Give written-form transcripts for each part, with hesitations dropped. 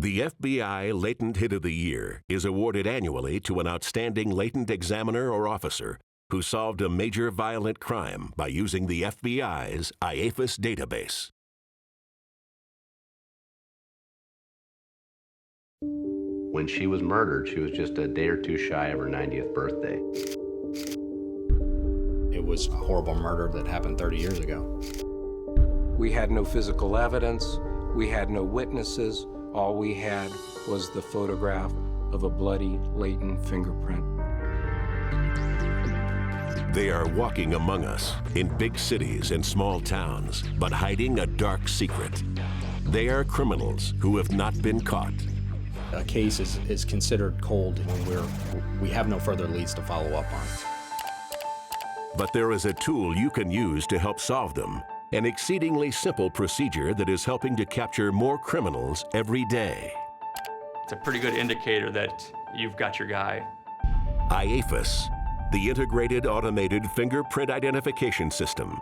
The FBI Latent Hit of the Year is awarded annually to an outstanding latent examiner or officer who solved a major violent crime by using the FBI's IAFIS database. When she was murdered, she was just a day or two shy of her 90th birthday. It was a horrible murder that happened 30 years ago. We had no physical evidence. We had no witnesses. All we had was the photograph of a bloody, latent fingerprint. They are walking among us in big cities and small towns, but hiding a dark secret. They are criminals who have not been caught. A case is considered cold when we have no further leads to follow up on. But there is a tool you can use to help solve them. An exceedingly simple procedure that is helping to capture more criminals every day. It's a pretty good indicator that you've got your guy. IAFIS, the Integrated Automated Fingerprint Identification System,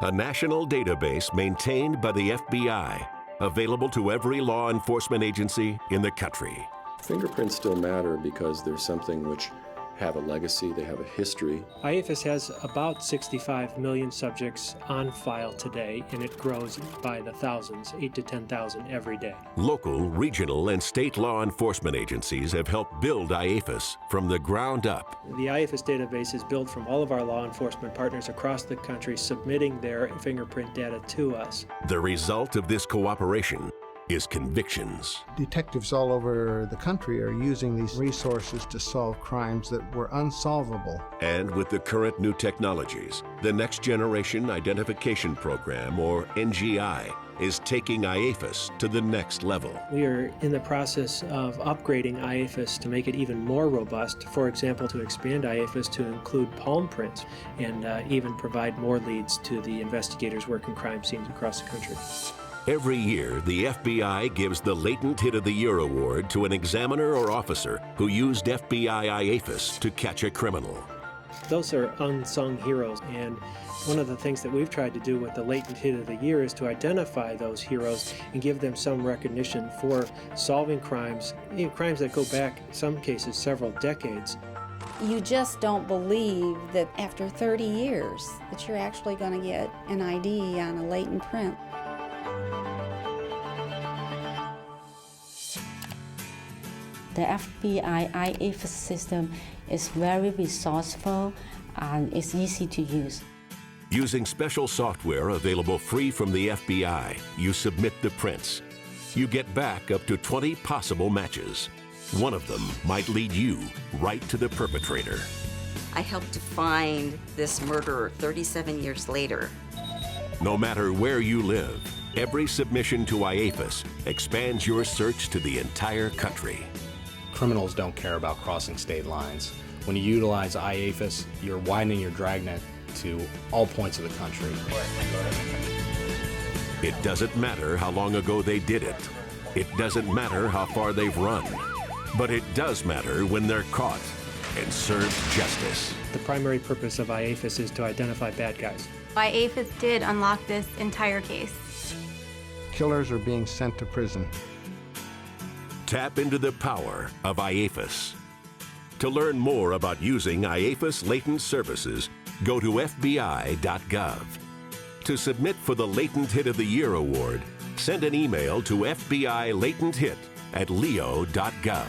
a national database maintained by the FBI, available to every law enforcement agency in the country. Fingerprints still matter because they're something which have a legacy, they have a history. IAFIS has about 65 million subjects on file today, and it grows by the thousands, 8 to 10,000 every day. Local, regional, and state law enforcement agencies have helped build IAFIS from the ground up. The IAFIS database is built from all of our law enforcement partners across the country submitting their fingerprint data to us. The result of this cooperation is convictions. Detectives all over the country are using these resources to solve crimes that were unsolvable. And with the current new technologies, the Next Generation Identification Program, or NGI, is taking IAFIS to the next level. We are in the process of upgrading IAFIS to make it even more robust. For example, to expand IAFIS to include palm prints and even provide more leads to the investigators working crime scenes across the country. Every year, the FBI gives the Latent Hit of the Year award to an examiner or officer who used FBI IAFIS to catch a criminal. Those are unsung heroes, and one of the things that we've tried to do with the Latent Hit of the Year is to identify those heroes and give them some recognition for solving crimes, crimes that go back, in some cases, several decades. You just don't believe that after 30 years that you're actually going to get an ID on a latent print. The FBI IAFIS system is very resourceful and it's easy to use. Using special software available free from the FBI, you submit the prints. You get back up to 20 possible matches. One of them might lead you right to the perpetrator. I helped to find this murderer 37 years later. No matter where you live, every submission to IAFIS expands your search to the entire country. Criminals don't care about crossing state lines. When you utilize IAFIS, you're widening your dragnet to all points of the country. It doesn't matter how long ago they did it. It doesn't matter how far they've run. But it does matter when they're caught and served justice. The primary purpose of IAFIS is to identify bad guys. IAFIS did unlock this entire case. Killers are being sent to prison. Tap into the power of IAFIS. To learn more about using IAFIS latent services, go to FBI.gov. To submit for the Latent Hit of the Year award, send an email to FBI Latent Hit at leo.gov.